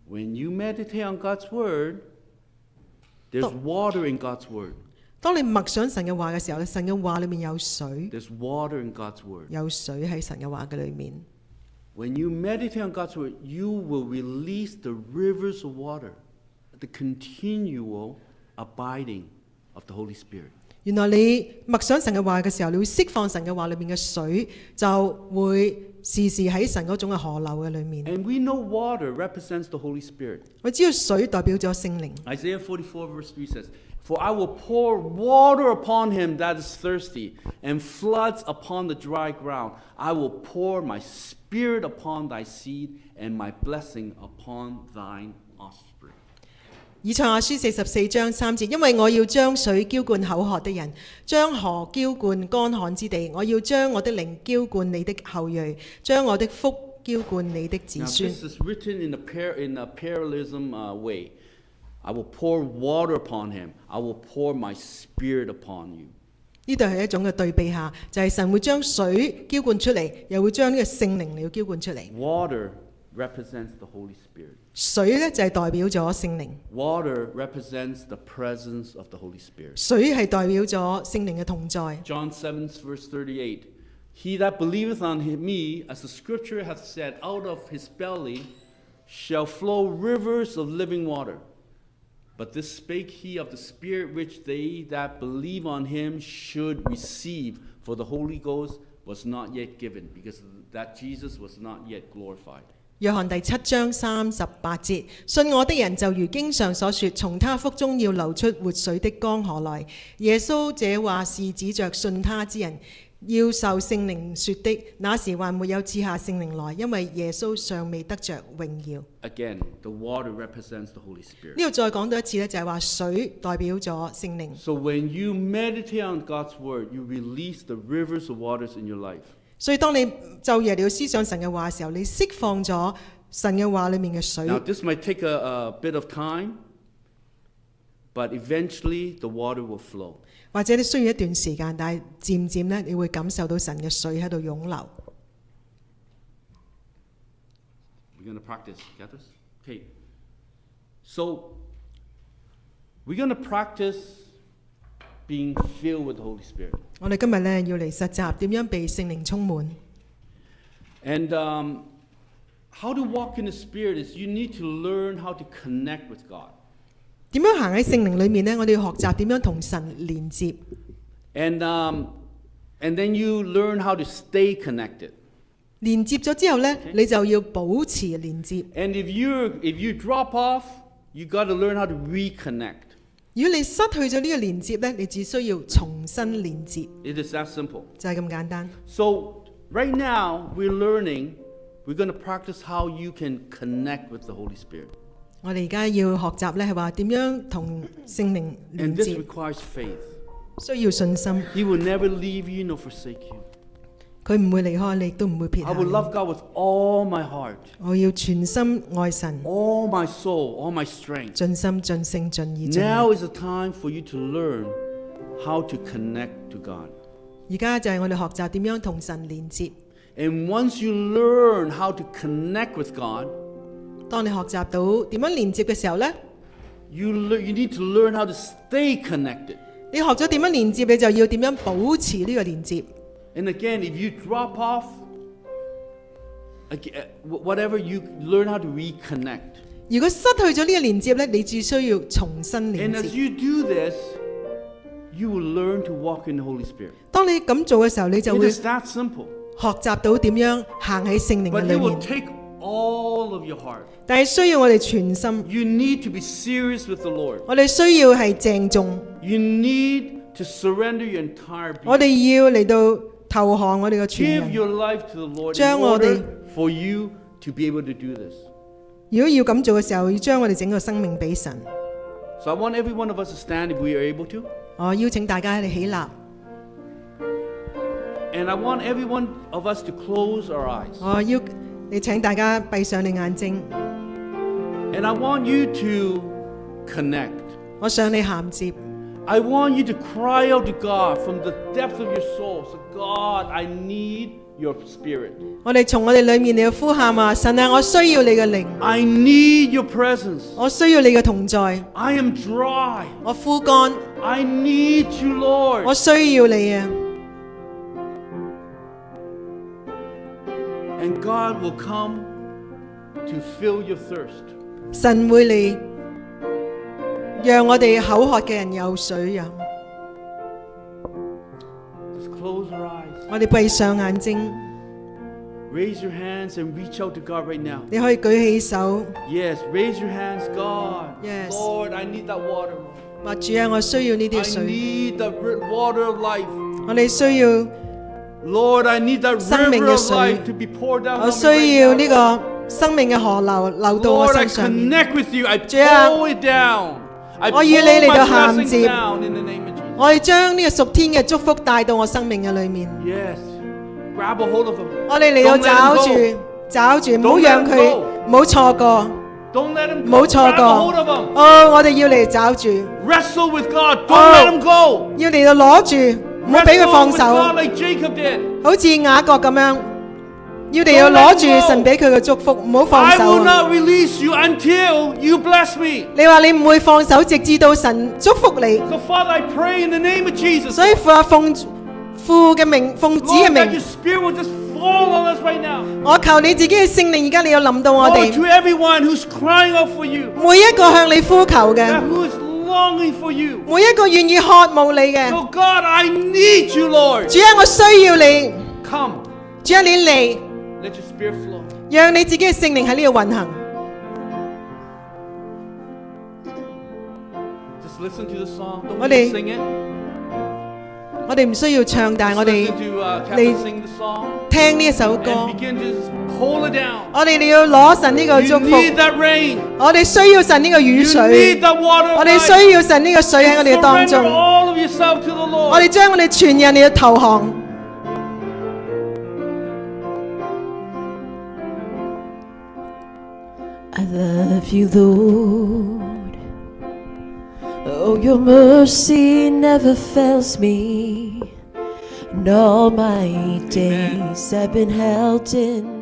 When you meditate on God's word, there's water in God's word. 當你默想神嘅話嘅時候咧，神嘅話裏面有水， There's water in God's word. 有水喺神嘅話嘅裏面。 When you meditate on God's word, you will release the rivers of water, the continual abiding of the Holy Spirit. 原來你默想神嘅話嘅時候，你會釋放神嘅話裏面嘅水，就會時時喺神嗰種嘅河流嘅裏面。 And we know water represents the Holy Spirit. 我知道水代表咗聖靈。 Isaiah 44 verse 3 says, For I will pour water upon him that is thirsty, and floods upon the dry ground. I will pour my spirit upon thy seed, and my blessing upon thine offspring. 以賽亞書44章3節，因為我要將水澆灌口渴的人，將河澆灌乾旱之地。我要將我的靈澆灌你的後裔，將我的福澆灌你的子 Now 孫。 this is written in a parallelism way. I will pour water upon him. I will pour my spirit upon you. 呢度係一種嘅對比下，就係神會將水澆灌出嚟，又會將呢個聖靈嚟澆灌出嚟。 Water represents the Holy Spirit. 水呢就係代表咗聖靈， Water represents the presence of the Holy Spirit. 水係代表咗聖靈嘅同在。 John 7 verse 38. He that believeth on me, as the scripture hath said, out of his belly shall flow rivers of living water. But this spake he of the Spirit which they that believe on him should receive, for the Holy Ghost was not yet given, because that Jesus was not yet glorified. 約翰第7章38節，信我的人就如經上所說，從他腹中要流出活水的江河來。耶穌這話是指着信他之人，要受聖靈說的，那時還沒有賜下聖靈來，因為耶穌尚未得着榮耀。 Again, the water represents the Holy Spirit. 呢度再講多一次咧，就係話水代表咗聖靈。 So when you meditate on God's word, you release the rivers of waters in your life. 所以當你晝夜了思想神嘅話嘅時候，你釋放咗神嘅話裏面嘅水。 Now, this might take a bit of time, but eventually the water will flow. 或者你需要一段時間，但係漸漸咧，你會感受到神嘅水喺度湧流。 We're going to practice. Get this? Okay. So, we're going to practice being filled with the Holy Spirit. 我哋今日咧要嚟實習點樣被聖靈充滿。 And how to walk in the Spirit is you need to learn how to connect with God. 點樣行喺聖靈裏面呢？我哋要學習點樣同神連接。 And then you learn how to stay connected. 連接咗之後呢，你就要保持連接。 And if you drop off, you got to learn how to reconnect. 如果你失去咗呢個連接呢，你只需要重新連接， It is that simple. 就係咁簡單。 So right now we're going to practice how you can connect with the Holy Spirit. 我哋而家要學習呢，係話點樣同聖靈 And 連 this 接， requires faith. 需要信心。 He will never leave you nor forsake you. 佢唔會離開你，亦都唔會撇下 I will 你。 love God with all my heart, 我要全心愛神， all my soul, all my strength. 盡心盡性盡意盡 Now 力。 is the time for you to learn how to connect to God. 而家就係我哋學習點樣同神連接。 And once you learn how to connect with God, 當你學習到點樣連接嘅時候呢， you need to learn how to stay connected. 你學咗點樣連接，你就要點樣保持呢個連接。 And again, if you drop off, whatever, you learn how to reconnect. 如果失去咗呢個連接呢，你只需要重新連 And as 接。 you do this, you will learn to walk in the Holy Spirit. 當你咁做嘅時候，你就 It 會 is that simple. 學習到點樣行喺聖靈嘅 But 裏 it will 面。 take all of your heart. 但係需要我哋全心， You need to be serious with the Lord. 我哋需要係鄭重， You need to surrender your entire 我 being. 哋要嚟到投降我哋嘅全 Give 人。 your life to the Lord in 將我哋 order for you to be able to do this. 如果要咁做嘅時候，要將我哋整個生命俾神。 So I want every one of us to stand if we are able to. 我邀請大家嚟起立， And I want every one of us to close our eyes. 我要你請大家閉上你眼睛， And I want you to connect. 我想你銜接， I want you to cry out to God from the depth of your soul. So God, I need your spirit. 我哋從我哋裏面嚟呼喊話：神啊，我需要你嘅靈， I need your presence. 我需要你嘅同在， I am dry. 我枯乾， I need you, Lord. 我需要你啊！ And God will come to fill your thirst. 神會嚟讓我哋口渴嘅人有水飲。 Just close your eyes. 我哋閉上眼睛， Raise your hands and reach out to God right now. 你可以舉起手， Yes, raise your hands, God. Yes. Lord, I need that water. 話主啊，我需要呢 I 啲水， need the water of life. 我哋需要， Lord, I need that 生命 river 嘅 of 水。 life to be poured down 我 on 需 me 要 right 呢 now. 個生命嘅河流流到我 Lord, I 身上面。 connect with you. I 主啊， pull it down. I 我 pull 與你嚟到 my 銜 blessings 接。 down in the name of Jesus. 我哋將呢個屬天嘅祝福帶到我生命嘅裏面。 Yes. Grab a hold of him. 我哋嚟到 Don't let 找 him 住 go. 找住，唔好 Don't let 讓 him 佢 go. 唔好錯過。 Don't let him 唔 go. 好錯 Grab a hold of 過。 him. 哦，我哋要嚟找住， Wrestle with God. Don't 哦 let him go. 要嚟到攞住，唔好俾佢 Wrestle 放 with 手。 God like Jacob did. 好似雅各咁樣，要嚟到攞住神俾佢嘅祝福，唔好放 I 手 will 啊。 not release you until you bless me. 你話你唔會放手，直至到神祝福你。 So Father, I pray in the name of Jesus. 所以奉父嘅名，奉子嘅 Lord, that your 名， spirit will just fall on us right now. 我求你自己嘅聖靈，而家你要臨到我 Lord, 哋 to everyone who's crying out for you, 每一個向你呼求嘅， that who is longing for you. 每一個願意渴慕你嘅。 So God, I need you, Lord. 主啊，我需要你。 Come, 主啊，你嚟， let your spirit flow. 讓你自己嘅聖靈喺呢度運行。 Just listen to the song. Don't What even day? sing it. 我哋唔需要唱，但係我哋 Listen to Catherine 你 sing the song 聽呢一首 and 歌， begin to just hold it down. 我哋要攞神呢個 You 祝福， need that rain. 我哋需要神呢個雨 You 水 need，that water of 我哋 life. 需要神呢個水喺我哋當 Surrender 中， all of yourself to the 我 Lord. 哋將我哋全人嚟投降。I love you, Lord. Oh, your mercy never fails me. And all my days I've been held in